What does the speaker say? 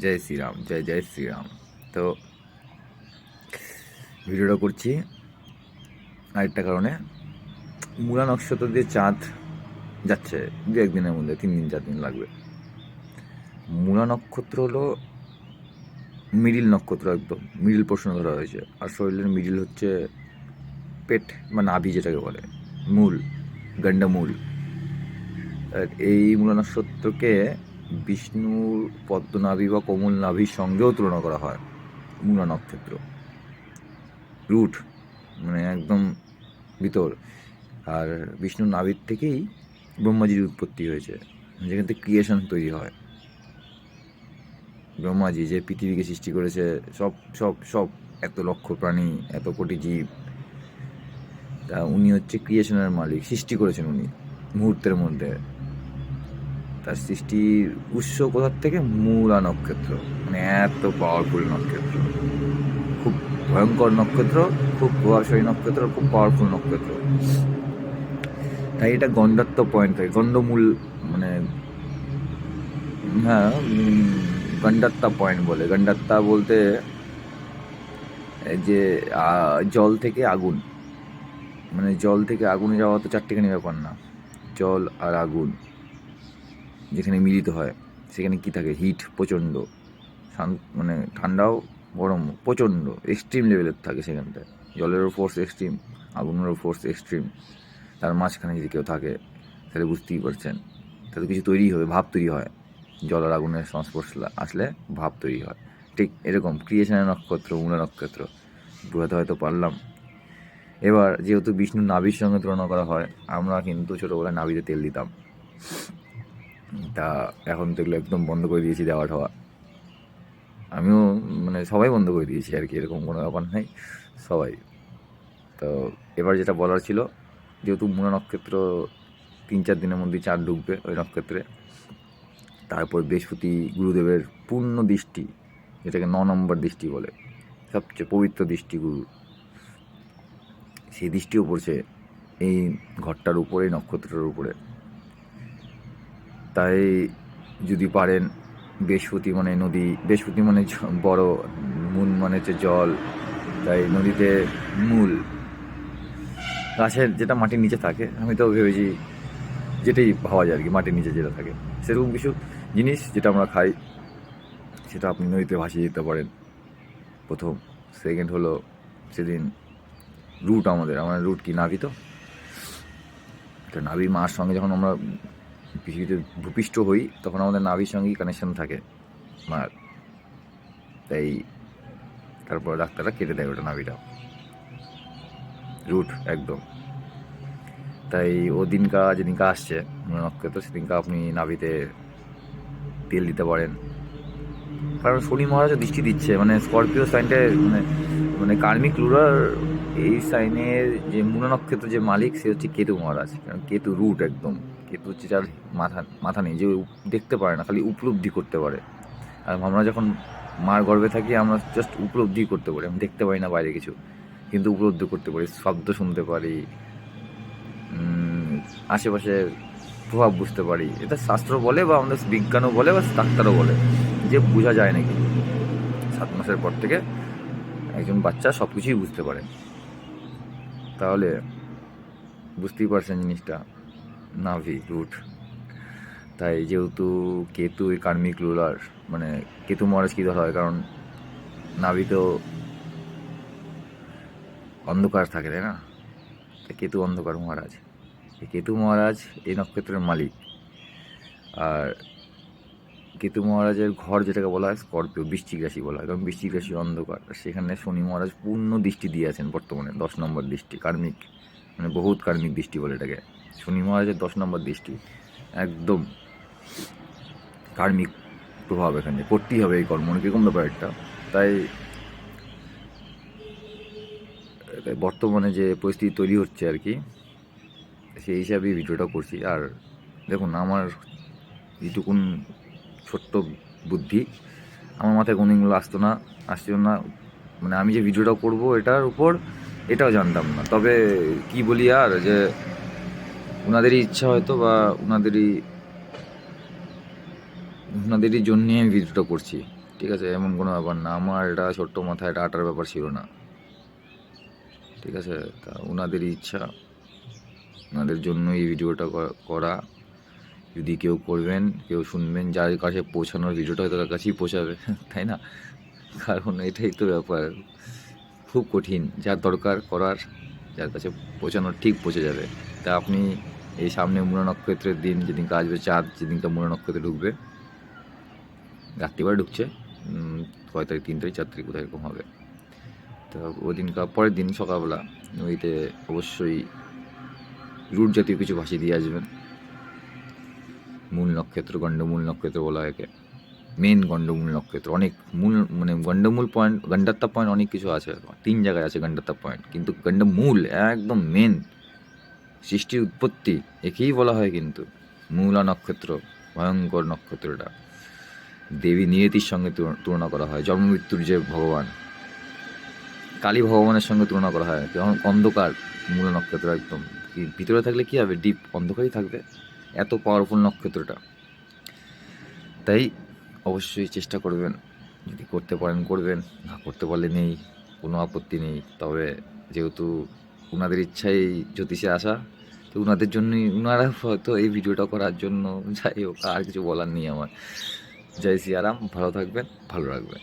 জয় শ্রীরাম, জয় জয় শ্রীরাম। তো ভিডিওটা করছি আরেকটা কারণে। মূলা নক্ষত্র দিয়ে চাঁদ যাচ্ছে দু একদিনের মধ্যে, 3 দিন 4 দিন লাগবে। মূলা নক্ষত্র হলো মিডিল নক্ষত্র, একদম মিডিল পোর্শন ধরা হয়েছে। আর শরীরের মিডিল হচ্ছে পেট বা নাভি, যেটাকে বলে মূল, গণ্ডমূল। আর এই মূলা নক্ষত্রকে বিষ্ণুর পদ্মনাভি বা কমল নাভির সঙ্গেও তুলনা করা হয়। মূলা নক্ষত্র রুট, মানে একদম ভিতর। আর বিষ্ণুর নাভির থেকেই ব্রহ্মাজির উৎপত্তি হয়েছে, যেখান থেকে ক্রিয়েশন তৈরি হয়। ব্রহ্মাজি যে পৃথিবীকে সৃষ্টি করেছে, সব সব সব এত লক্ষ প্রাণী, এত কোটি জীব, তা উনি হচ্ছে ক্রিয়েশনের মালিক। সৃষ্টি করেছেন উনি মুহূর্তের মধ্যে। তার সৃষ্টির উৎস কোথার থেকে? মূলা নক্ষত্র। মানে এত পাওয়ারফুল নক্ষত্র, খুব ভয়ঙ্কর নক্ষত্র, খুব প্রভাবশালী নক্ষত্র, খুব পাওয়ারফুল নক্ষত্র। তাই এটা গণ্ডাত্ম পয়েন্ট থাকে, গণ্ডমূল, মানে হ্যাঁ, গণ্ডাত্তা পয়েন্ট বলে। গণ্ডাত্তা বলতে যে জল থেকে আগুন, মানে জল থেকে আগুনে যাওয়া তো চারটেখানি ব্যাপার না। জল আর আগুন যেখানে মিলিত হয়, সেখানে কি থাকে? হিট প্রচণ্ড, মানে ঠান্ডাও গরম প্রচণ্ড এক্সট্রিম লেভেলের থাকে সেখানটায়। জলেরও ফোর্স এক্সট্রিম, আগুনেরও ফোর্স এক্সট্রিম। তার মাঝখানে যদি কেউ থাকে তাহলে বুঝতেই পারছেন, তাতে কিছু তৈরি হবে, ভাব তৈরি হয়। জল আর আগুনের সংস্পর্শে আসলে ভাব তৈরি হয়। ঠিক এরকম ক্রিয়েশনের নক্ষত্র মূলা নক্ষত্র। বোঝাতে হয়তো পারলাম। এবার যেহেতু বিষ্ণুর নাভির সঙ্গে তুলনা করা হয়, আমরা কিন্তু ছোটোবেলায় নাভিতে তেল দিতাম। তা এখন তো এগুলো একদম বন্ধ করে দিয়েছি, দেওয়া ঠাওয়া। আমিও, মানে সবাই বন্ধ করে দিয়েছি আর কি, এরকম কোনো ব্যাপার নেই, সবাই। তো এবার যেটা বলার ছিল, যেহেতু মূলা নক্ষত্র 3-4 দিনের মধ্যে চাঁদ ঢুকবে ওই নক্ষত্রে, তারপর বৃহস্পতি গুরুদেবের পূর্ণ দৃষ্টি, যেটাকে 9 নম্বর দৃষ্টি বলে, সবচেয়ে পবিত্র দৃষ্টি গুরু, সেই দৃষ্টিও পড়ছে এই ঘরটার উপরে, এই নক্ষত্রের উপরে। তাই যদি পারেন, বৃহস্পতি মানে নদী, বৃহস্পতি মানে বড়, মুন মানে হচ্ছে জল, তাই নদীতে মূল গাছের যেটা মাটির নিচে থাকে, আমি তো ভেবেছি যেটাই ভাবা যায় আর কি, মাটির নিচে যেটা থাকে সেরকম কিছু জিনিস যেটা আমরা খাই, সেটা আপনি নদীতে ভাসিয়ে দিতে পারেন। প্রথম। সেকেন্ড হলো, সেদিন রুট, আমাদের রুট কি? নাভি। তো নাভি মার সঙ্গে যখন আমরা পৃথিবীতে ভূপিষ্ঠ হই, তখন আমাদের নাভির সঙ্গেই কানেকশন থাকে মার। তাই তারপর ডাক্তাররা কেটে দেয় ওটা, নাভিটা, রুট একদম। তাই ও দিনকা, যেদিনকা আসছে নক্ষত্র, সেদিনকা আপনি নাভিতে তেল দিতে পারেন। কারণ শনি মহারাজও দৃষ্টি দিচ্ছে, মানে স্করপিও সাইনটায়, মানে মানে কার্মিক রুলার এই সাইনের যে মূলা নক্ষত্র যে মালিক, সে হচ্ছে কেতু মহারাজ। কারণ কেতু রুট একদম। কেতু হচ্ছে যার মাথা নেই, যে দেখতে পারে না, খালি উপলব্ধি করতে পারে। আর আমরা যখন মার গর্ভে থাকি, আমরা জাস্ট উপলব্ধি করতে পারি, আমি দেখতে পারি না বাইরে কিছু, কিন্তু উপলব্ধি করতে পারি, শব্দ শুনতে পারি, আশেপাশে প্রভাব বুঝতে পারি। এটা শাস্ত্র বলে, বা আমাদের বিজ্ঞানও বলে, বা ডাক্তারও বলে, যে বোঝা যায় নাকি 7 মাসের পর থেকে একজন বাচ্চা সব কিছুই বুঝতে পারে। তাহলে বুঝতেই পারছেন জিনিসটা, নাভি রুট। তাই যেহেতু কেতু ওই কার্মিক রুলার, মানে কেতু মহারাজ কী ধরা হয়, কারণ নাভিতেও অন্ধকার থাকে, তাই না? তাই কেতু অন্ধকার মহারাজ। কেতু মহারাজ এই নক্ষত্রের মালিক। আর কেতু মহারাজের ঘর যেটাকে বলা হয় স্করপিও, বৃশ্চিক রাশি বলা হয়, কারণ বৃশ্চিক রাশি অন্ধকার। সেখানে শনি মহারাজ পূর্ণ দৃষ্টি দিয়ে আছেন বর্তমানে, 10 নম্বর দৃষ্টি, কার্মিক, মানে বহুত কার্মিক দৃষ্টি বলে এটাকে। শনি মহারাজের 10 নম্বর দৃষ্টি, একদম কার্মিক প্রভাব এখানে করতেই হবে এই কর্ম, কীরকম ব্যাপার একটা। তাই বর্তমানে যে পরিস্থিতি তৈরি হচ্ছে আর কি, সেই হিসাবেই ভিডিওটা করছি। আর দেখুন, আমার যেটুকুন ছোট্ট বুদ্ধি, আমার মাথায় কোনোদিনগুলো আসছিল না। মানে আমি যে ভিডিওটা করব এটার উপর, এটাও জানতাম না। তবে কি বলি আর, যে ওনাদেরই ইচ্ছা হয়তো, বা ওনাদেরই জন্যে আমি ভিডিওটা করছি। ঠিক আছে, এমন কোনো ব্যাপার না। আমার এটা ছোট্ট মাথায় এটা আটার ব্যাপার ছিল না। ঠিক আছে, তা ওনাদেরই ইচ্ছা, ওনাদের জন্য এই ভিডিওটা করা। যদি কেউ করবেন, কেউ শুনবেন, যার কাছে পৌঁছানোর ভিডিওটা হয়তো তার কাছেই পৌঁছাবে, তাই না? কারণ এটাই তো ব্যাপার, খুব কঠিন। যার দরকার করার, যার কাছে পৌঁছানোর ঠিক পৌঁছে যাবে। তা আপনি এই সামনে মূলা নক্ষত্রের দিন, যেদিনকে আসবে চাঁদ, যেদিনকে মূলা নক্ষত্রে ঢুকবে, রাত্রিবেলা ঢুকছে, কয় তারিখ, 3 তারিখ 4 তারিখ কোথায় এরকম হবে। তো ওই দিনকার পরের দিন সকালবেলা নদীতে অবশ্যই রুট জাতীয় কিছু ভাসিয়ে দিয়ে আসবেন। মূল নক্ষত্র, গণ্ডমূল নক্ষত্র বলা হয় একে, মেন গণ্ডমূল নক্ষত্র। অনেক মূল মানে গণ্ডমূল পয়েন্ট, গণ্ডাত্তা পয়েন্ট অনেক কিছু আছে, 3 জায়গায় আছে গণ্ডাত্তা পয়েন্ট, কিন্তু গণ্ডমূল একদম মেন, সৃষ্টির উৎপত্তি একেই বলা হয়। কিন্তু মূলা নক্ষত্র ভয়ঙ্কর নক্ষত্রটা, দেবী নিয়তির সঙ্গে তুলনা করা হয়, জন্ম মৃত্যুর যে ভগবান কালী ভগবানের সঙ্গে তুলনা করা হয়। যেমন অন্ধকার মূল নক্ষত্র, একদম ভিতরে থাকলে কি হবে, ডিপ অন্ধকারই থাকবে, এত পাওয়ারফুল নক্ষত্রটা। তাই অবশ্যই চেষ্টা করবেন, যদি করতে পারেন করবেন, না করতে পারলে নেই, কোনো আপত্তি নেই। তবে যেহেতু ওনাদের ইচ্ছাই জ্যোতিষে আসা, তো ওনাদের জন্যই, ওনারা হয়তো এই ভিডিওটা করার জন্য, যাই হোক আর কিছু বলার নেই আমার। জয় সিয়ারাম, ভালো থাকবেন, ভালো রাখবেন।